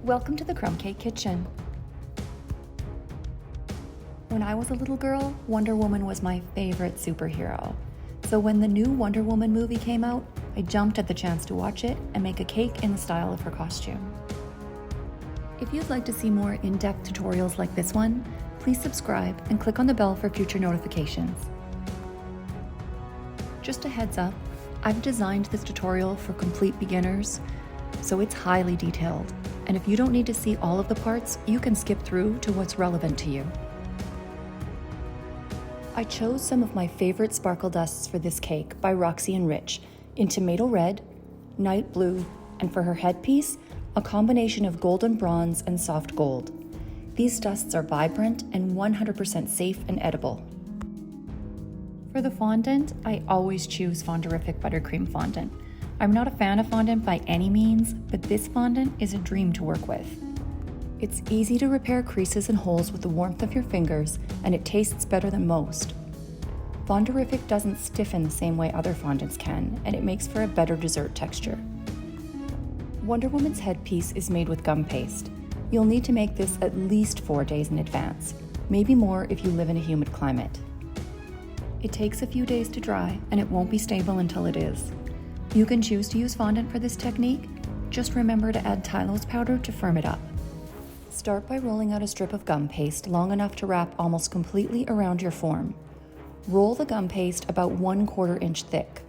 Welcome to the Crumb Cake Kitchen. When I was a little girl, Wonder Woman was my favorite superhero. So when the new Wonder Woman movie came out, I jumped at the chance to watch it and make a cake in the style of her costume. If you'd like to see more in-depth tutorials like this one, please subscribe and click on the bell for future notifications. Just a heads up, I've designed this tutorial for complete beginners, so it's highly detailed. And if you don't need to see all of the parts, you can skip through to what's relevant to you. I chose some of my favorite sparkle dusts for this cake by Roxy and Rich in tomato red, night blue, and for her headpiece, a combination of golden bronze and soft gold. These dusts are vibrant and 100% safe and edible. For the fondant, I always choose Fonderific Buttercream Fondant. I'm not a fan of fondant by any means, but this fondant is a dream to work with. It's easy to repair creases and holes with the warmth of your fingers, and it tastes better than most. Fonderific doesn't stiffen the same way other fondants can, and it makes for a better dessert texture. Wonder Woman's headpiece is made with gum paste. You'll need to make this at least 4 days in advance, maybe more if you live in a humid climate. It takes a few days to dry, and it won't be stable until it is. You can choose to use fondant for this technique. Just remember to add Tylose powder to firm it up. Start by rolling out a strip of gum paste long enough to wrap almost completely around your form. Roll the gum paste about 1/4 inch thick.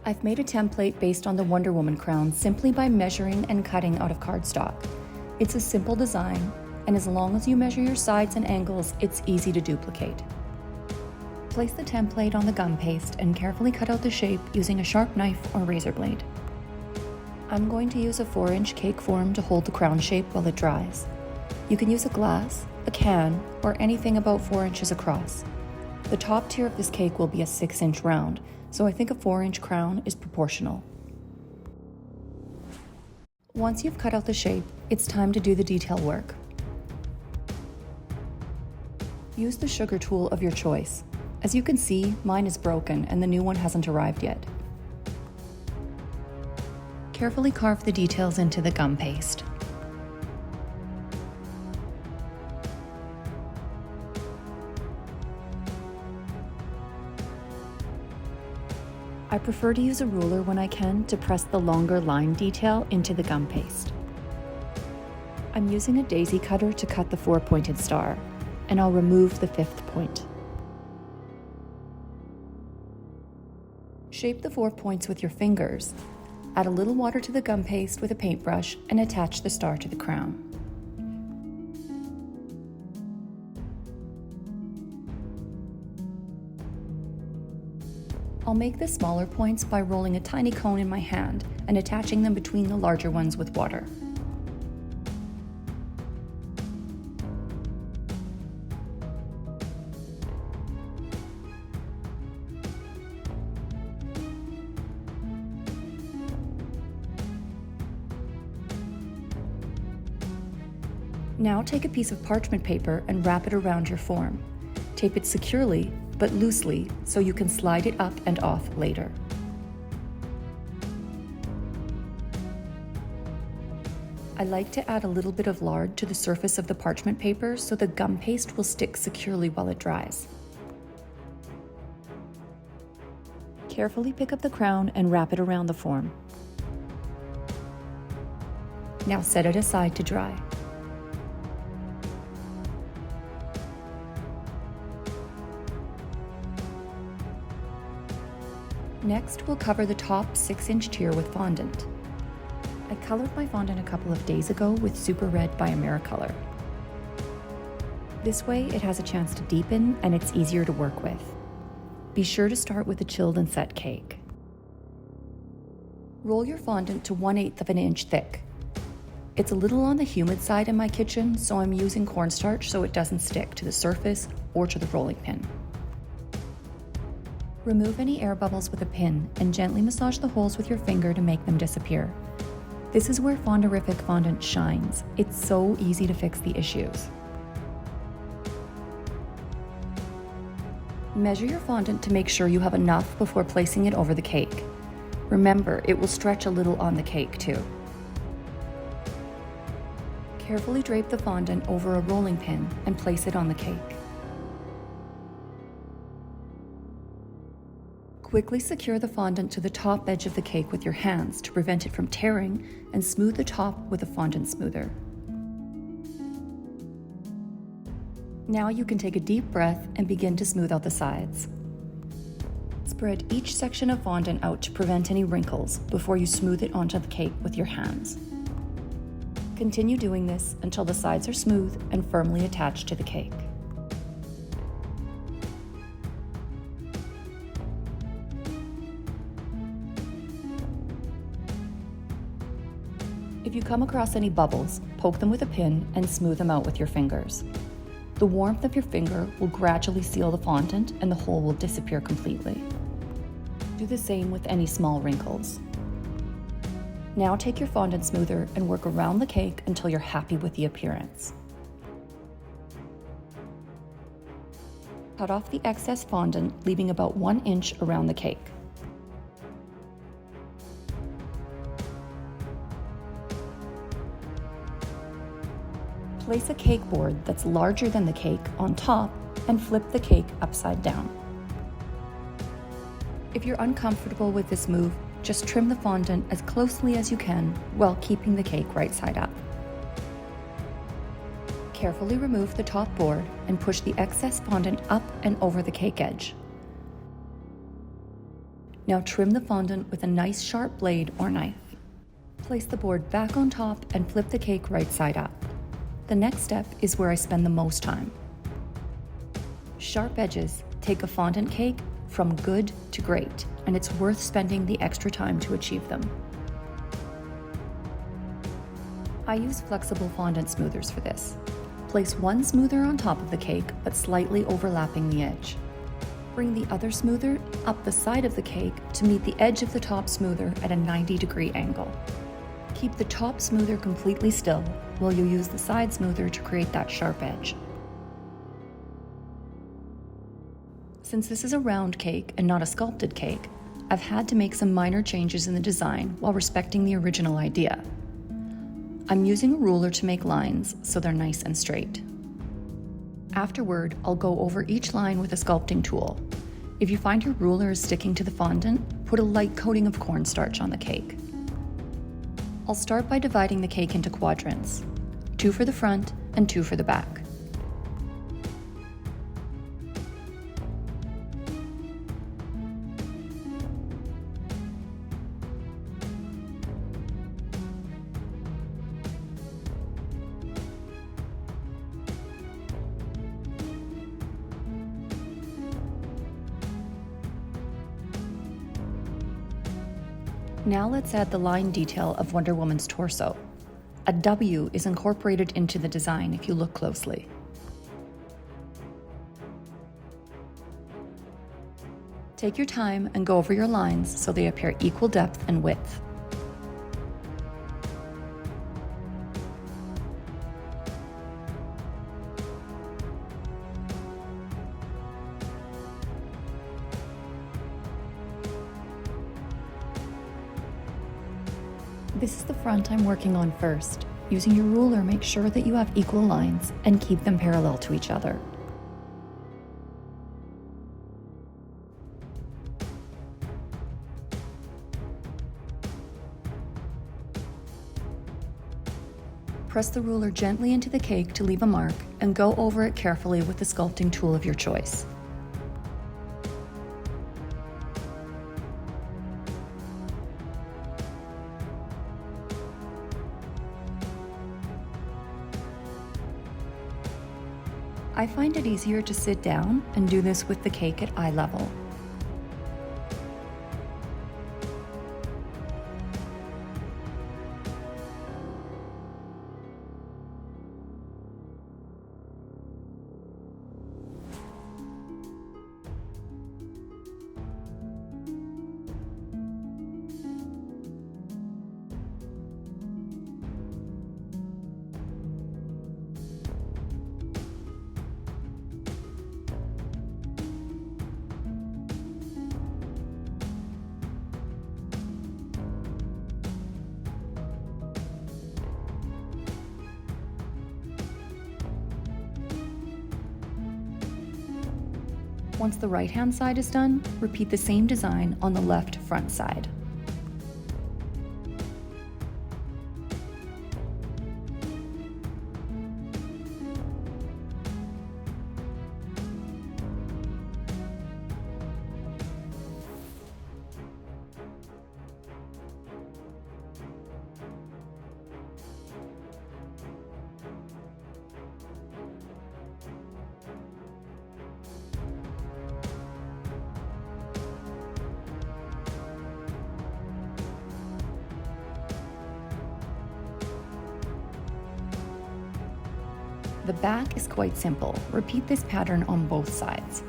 I've made a template based on the Wonder Woman crown simply by measuring and cutting out of cardstock. It's a simple design, and as long as you measure your sides and angles, it's easy to duplicate. Place the template on the gum paste and carefully cut out the shape using a sharp knife or razor blade. I'm going to use a 4-inch cake form to hold the crown shape while it dries. You can use a glass, a can, or anything about 4 inches across. The top tier of this cake will be a 6-inch round, so I think a 4-inch crown is proportional. Once you've cut out the shape, it's time to do the detail work. Use the sugar tool of your choice. As you can see, mine is broken and the new one hasn't arrived yet. Carefully carve the details into the gum paste. I prefer to use a ruler when I can to press the longer line detail into the gum paste. I'm using a daisy cutter to cut the 4-pointed star, and I'll remove the 5th point. Shape the 4 points with your fingers. Add a little water to the gum paste with a paintbrush and attach the star to the crown. I'll make the smaller points by rolling a tiny cone in my hand and attaching them between the larger ones with water. Now take a piece of parchment paper and wrap it around your form. Tape it securely, but loosely, so you can slide it up and off later. I like to add a little bit of lard to the surface of the parchment paper so the gum paste will stick securely while it dries. Carefully pick up the crown and wrap it around the form. Now set it aside to dry. Next, we'll cover the top 6-inch tier with fondant. I colored my fondant a couple of days ago with Super Red by Americolor. This way, it has a chance to deepen and it's easier to work with. Be sure to start with a chilled and set cake. Roll your fondant to 1/8 of an inch thick. It's a little on the humid side in my kitchen, so I'm using cornstarch so it doesn't stick to the surface or to the rolling pin. Remove any air bubbles with a pin and gently massage the holes with your finger to make them disappear. This is where Fonderific fondant shines. It's so easy to fix the issues. Measure your fondant to make sure you have enough before placing it over the cake. Remember, it will stretch a little on the cake too. Carefully drape the fondant over a rolling pin and place it on the cake. Quickly secure the fondant to the top edge of the cake with your hands to prevent it from tearing, and smooth the top with a fondant smoother. Now you can take a deep breath and begin to smooth out the sides. Spread each section of fondant out to prevent any wrinkles before you smooth it onto the cake with your hands. Continue doing this until the sides are smooth and firmly attached to the cake. If you come across any bubbles, poke them with a pin and smooth them out with your fingers. The warmth of your finger will gradually seal the fondant and the hole will disappear completely. Do the same with any small wrinkles. Now take your fondant smoother and work around the cake until you're happy with the appearance. Cut off the excess fondant, leaving about 1 inch around the cake. Place a cake board that's larger than the cake on top and flip the cake upside down. If you're uncomfortable with this move, just trim the fondant as closely as you can while keeping the cake right side up. Carefully remove the top board and push the excess fondant up and over the cake edge. Now trim the fondant with a nice sharp blade or knife. Place the board back on top and flip the cake right side up. The next step is where I spend the most time. Sharp edges take a fondant cake from good to great, and it's worth spending the extra time to achieve them. I use flexible fondant smoothers for this. Place one smoother on top of the cake, but slightly overlapping the edge. Bring the other smoother up the side of the cake to meet the edge of the top smoother at a 90-degree angle. Keep the top smoother completely still while you use the side smoother to create that sharp edge. Since this is a round cake and not a sculpted cake, I've had to make some minor changes in the design while respecting the original idea. I'm using a ruler to make lines so they're nice and straight. Afterward, I'll go over each line with a sculpting tool. If you find your ruler is sticking to the fondant, put a light coating of cornstarch on the cake. I'll start by dividing the cake into quadrants, 2 for the front and 2 for the back. Now let's add the line detail of Wonder Woman's torso. A W is incorporated into the design if you look closely. Take your time and go over your lines so they appear equal depth and width. This is the front I'm working on first. Using your ruler, make sure that you have equal lines and keep them parallel to each other. Press the ruler gently into the cake to leave a mark and go over it carefully with the sculpting tool of your choice. I find it easier to sit down and do this with the cake at eye level. Once the right-hand side is done, repeat the same design on the left front side. The back is quite simple. Repeat this pattern on both sides.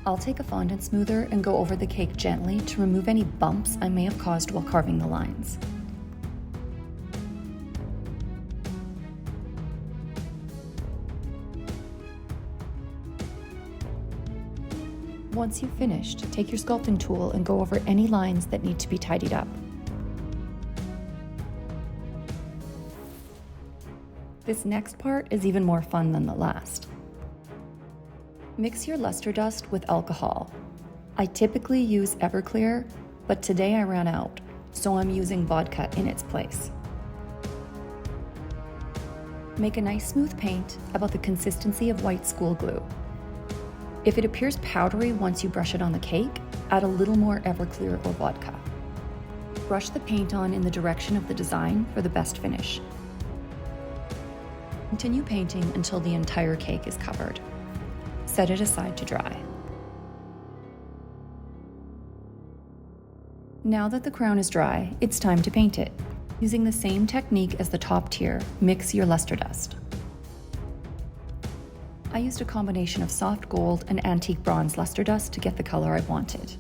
I'll take a fondant smoother and go over the cake gently to remove any bumps I may have caused while carving the lines. Once you've finished, take your sculpting tool and go over any lines that need to be tidied up. This next part is even more fun than the last. Mix your luster dust with alcohol. I typically use Everclear, but today I ran out, so I'm using vodka in its place. Make a nice smooth paint about the consistency of white school glue. If it appears powdery once you brush it on the cake, add a little more Everclear or vodka. Brush the paint on in the direction of the design for the best finish. Continue painting until the entire cake is covered. Set it aside to dry. Now that the crown is dry, it's time to paint it. Using the same technique as the top tier, mix your luster dust. I used a combination of soft gold and antique bronze luster dust to get the color I wanted.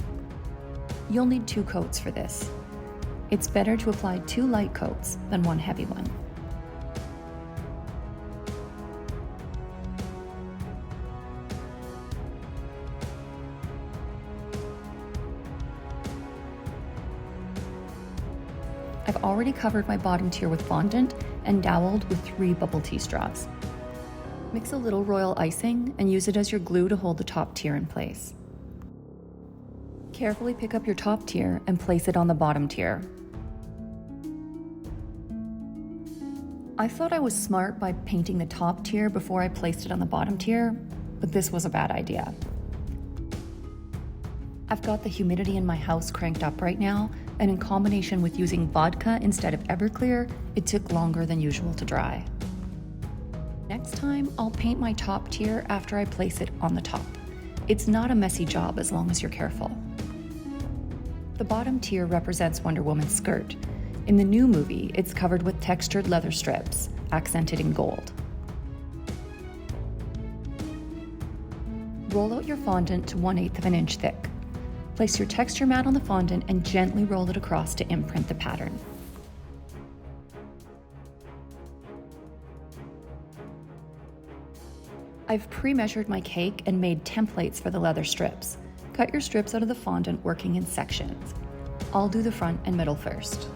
You'll need 2 coats for this. It's better to apply 2 light coats than 1 heavy one. I've already covered my bottom tier with fondant and doweled with 3 bubble tea straws. Mix a little royal icing and use it as your glue to hold the top tier in place. Carefully pick up your top tier and place it on the bottom tier. I thought I was smart by painting the top tier before I placed it on the bottom tier, but this was a bad idea. I've got the humidity in my house cranked up right now, and in combination with using vodka instead of Everclear, it took longer than usual to dry. Next time, I'll paint my top tier after I place it on the top. It's not a messy job as long as you're careful. The bottom tier represents Wonder Woman's skirt. In the new movie, it's covered with textured leather strips, accented in gold. Roll out your fondant to 1/8 of an inch thick. Place your texture mat on the fondant and gently roll it across to imprint the pattern. I've pre-measured my cake and made templates for the leather strips. Cut your strips out of the fondant working in sections. I'll do the front and middle first.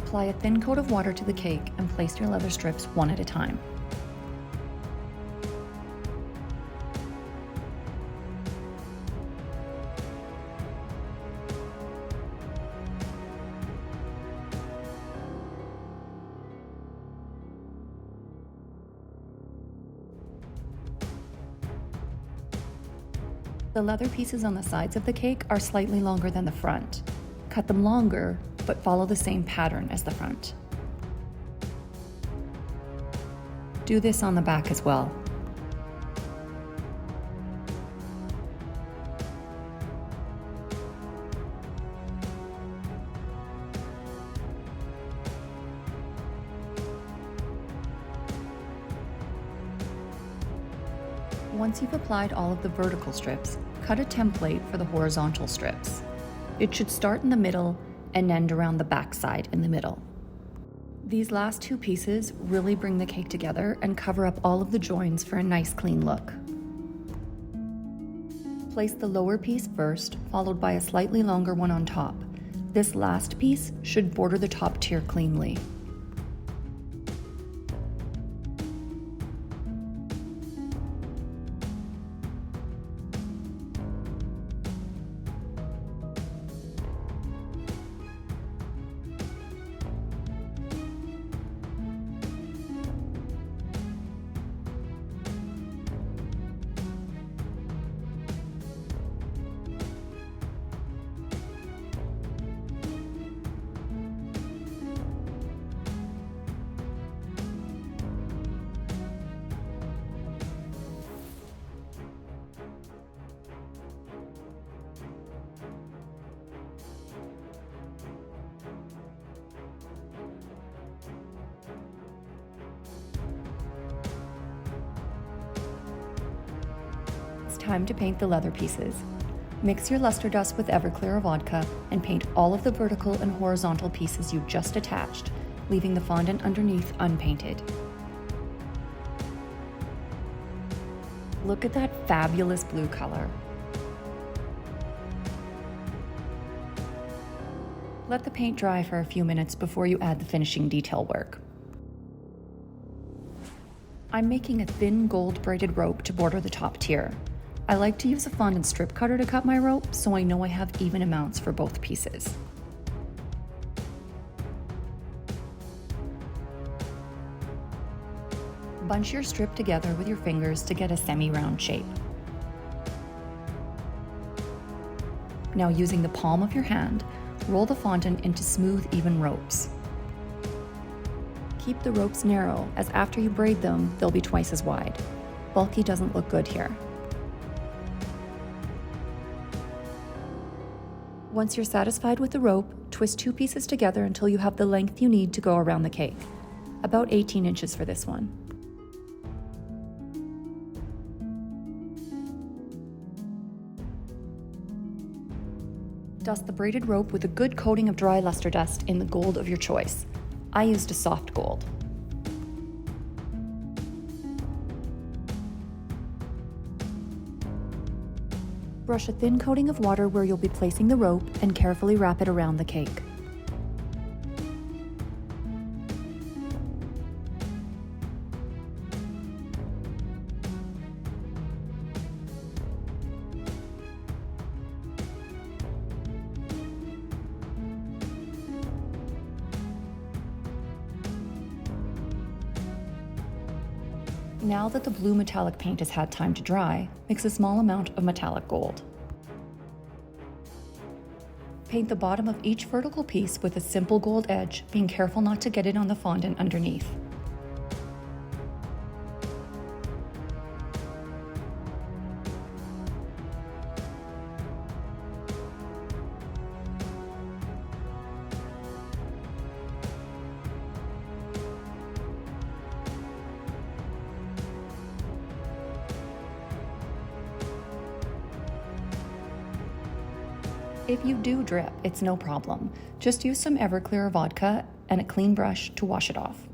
Apply a thin coat of water to the cake and place your leather strips one at a time. The leather pieces on the sides of the cake are slightly longer than the front. Cut them longer, but follow the same pattern as the front. Do this on the back as well. Once you've applied all of the vertical strips, cut a template for the horizontal strips. It should start in the middle and end around the back side in the middle. These last two pieces really bring the cake together and cover up all of the joins for a nice clean look. Place the lower piece first, followed by a slightly longer one on top. This last piece should border the top tier cleanly. Time to paint the leather pieces. Mix your luster dust with Everclear or vodka and paint all of the vertical and horizontal pieces you just attached, leaving the fondant underneath unpainted. Look at that fabulous blue color. Let the paint dry for a few minutes before you add the finishing detail work. I'm making a thin gold braided rope to border the top tier. I like to use a fondant strip cutter to cut my rope, so I know I have even amounts for both pieces. Bunch your strip together with your fingers to get a semi-round shape. Now, using the palm of your hand, roll the fondant into smooth, even ropes. Keep the ropes narrow, as after you braid them, they'll be twice as wide. Bulky doesn't look good here. Once you're satisfied with the rope, twist two pieces together until you have the length you need to go around the cake. About 18 inches for this one. Dust the braided rope with a good coating of dry luster dust in the gold of your choice. I used a soft gold. Brush a thin coating of water where you'll be placing the rope and carefully wrap it around the cake. Now that the blue metallic paint has had time to dry, mix a small amount of metallic gold. Paint the bottom of each vertical piece with a simple gold edge, being careful not to get it on the fondant underneath. If you do drip, it's no problem. Just use some Everclear or vodka and a clean brush to wash it off.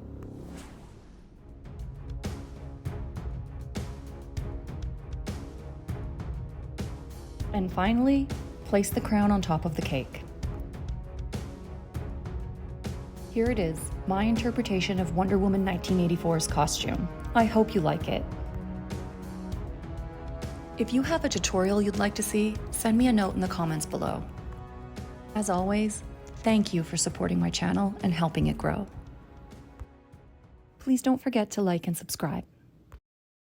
And finally, place the crown on top of the cake. Here it is, my interpretation of Wonder Woman 1984's costume. I hope you like it. If you have a tutorial you'd like to see, send me a note in the comments below. As always, thank you for supporting my channel and helping it grow. Please don't forget to like and subscribe.